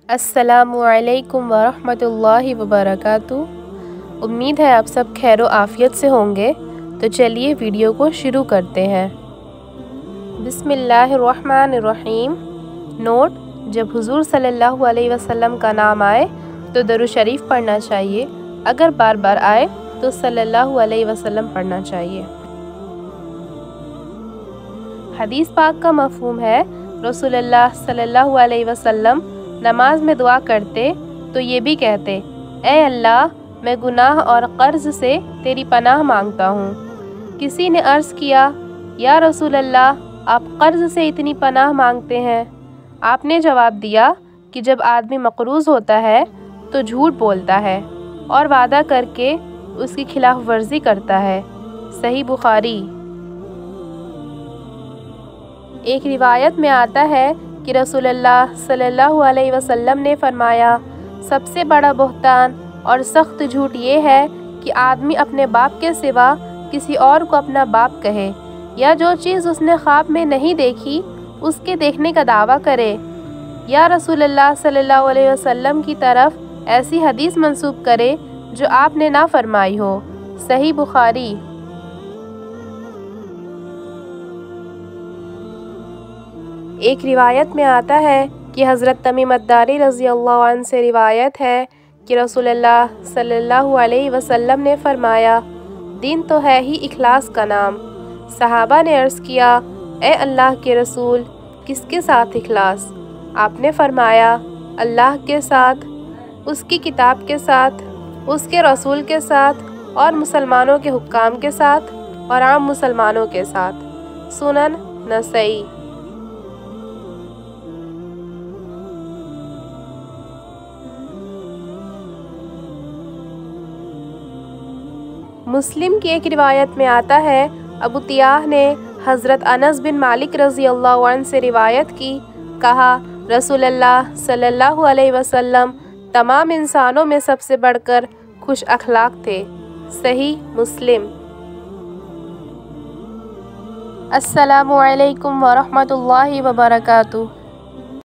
अस्सलामुअलैकुम वरहमतुल्लाहि वबरकातुहू। उम्मीद है आप सब खैर आफ़ियत से होंगे। तो चलिए वीडियो को शुरू करते हैं। बिस्मिल्लाहिर्रहमानिर्रहीम। नोट: जब हुज़ूर सल्लल्लाहु अलैहि वसल्लम का नाम आए तो दरूद शरीफ पढ़ना चाहिए। अगर बार बार आए तो सल्लल्लाहु अलैहि वसल्लम पढ़ना चाहिए। हदीस पाक का मफ़हूम है, रसूलुल्लाह सल्लल्लाहु अलैहि वसल्लम नमाज में दुआ करते तो ये भी कहते, ए अल्लाह, मैं गुनाह और कर्ज़ से तेरी पनाह मांगता हूँ। किसी ने अर्ज़ किया, या रसूल अल्लाह, आप कर्ज़ से इतनी पनाह मांगते हैं? आपने जवाब दिया कि जब आदमी मक़रूज़ होता है तो झूठ बोलता है और वादा करके उसकी खिलाफ वर्जी करता है। सही बुखारी। एक रिवायत में आता है कि रसूलुल्लाह सल्लल्लाहु अलैहि वसल्लम ने फरमाया, सबसे बड़ा बहतान और सख्त झूठ ये है कि आदमी अपने बाप के सिवा किसी और को अपना बाप कहे, या जो चीज़ उसने ख्वाब में नहीं देखी उसके देखने का दावा करे, या रसूलुल्लाह सल्लल्लाहु अलैहि वसल्लम की तरफ ऐसी हदीस मंसूब करे जो आपने ना फरमाई हो। सही बुखारी। एक रिवायत में आता है कि हज़रत तमीम अद्दारी रज़ी अल्लाह अन्हु से रिवायत है कि रसूलुल्लाह सल्लल्लाहु अलैहि वसल्लम ने फरमाया, दीन तो है ही इखलास का नाम। सहाबा ने अर्ज़ किया, ए अल्लाह के रसूल, किसके साथ इखलास? आपने फरमाया, अल्लाह के साथ, उसकी किताब के साथ, उसके रसूल के साथ और मुसलमानों के हुक्काम के साथ और आम मुसलमानों के साथ। सुनन नसई। मुस्लिम की एक रिवायत में आता है, अबू तियाह ने हज़रत अनस बिन मालिक रज़ी अल्लाह अन्हु से रिवायत की, कहा, रसूलुल्लाह सल्लल्लाहु अलैहि वसल्लम तमाम इंसानों में सबसे बढ़कर खुश अखलाक थे। सही मुस्लिम। अस्सलामु अलैकुम वरहमतुल्लाहि वबरकातुहू।